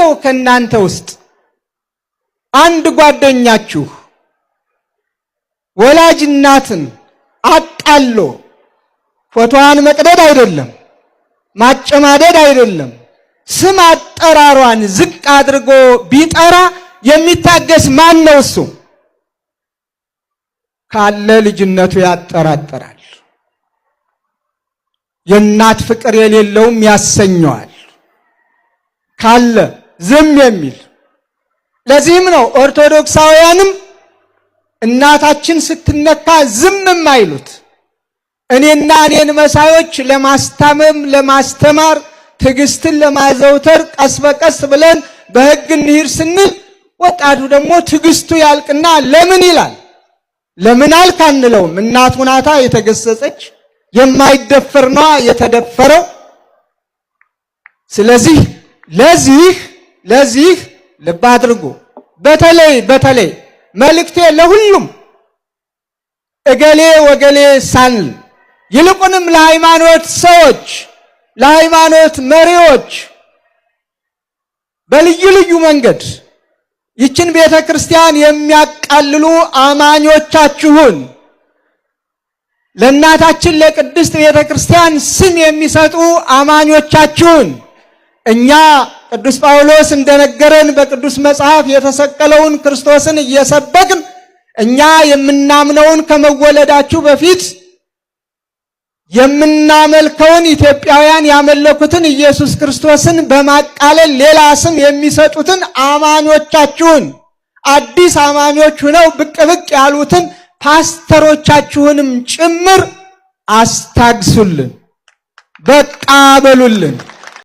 ነው ከናንተ ውስጥ አንድ ጓደኛችሁ ወላጅ እናትን አጣሎ ፎቶዋን መቅደድ አይደለም ማጨማደድ አይደለም ስም አጠራሯን ዝቅ አድርጎ ቢጠራ የሚታገስ ማን ነው? እሱ ካለ ልጅነቱ ያጠራጠራል። የእናት ፍቅር የሌለውም ያሰኘዋል ካለ ዝም የሚል። ለዚህም ነው ኦርቶዶክሳውያንም እናታችን ስትነካ ዝም የማይሉት። እኔና እኔን መሳዮች ለማስታመም ለማስተማር ትዕግስትን ለማዘውተር ቀስ በቀስ ብለን በሕግ እንሂድ ስንል ወጣቱ ደግሞ ትዕግስቱ ያልቅና ለምን ይላል። ለምን አልክ አንለውም። እናቱ ናታ የተገሰጸች፣ የማይደፈር ነው የተደፈረው። ስለዚህ ለዚህ ልብ አድርጉ። በተለይ መልእክቴ ለሁሉም እገሌ ወገሌ ሳንል ይልቁንም ለሃይማኖት ሰዎች ለሃይማኖት መሪዎች በልዩ ልዩ መንገድ ይችን ቤተክርስቲያን የሚያቃልሉ አማኞቻችሁን ለእናታችን ለቅድስት ቤተክርስቲያን ስም የሚሰጡ አማኞቻችሁን እኛ ቅዱስ ጳውሎስ እንደነገረን በቅዱስ መጽሐፍ የተሰቀለውን ክርስቶስን እየሰበክን እኛ የምናምነውን ከመወለዳችሁ በፊት የምናመልከውን ኢትዮጵያውያን ያመለኩትን ኢየሱስ ክርስቶስን በማቃለል ሌላ ስም የሚሰጡትን አማኞቻችሁን አዲስ አማኞች ሆነው ብቅ ያሉትን ፓስተሮቻችሁንም ጭምር አስታግሱልን፣ በቃ በሉልን።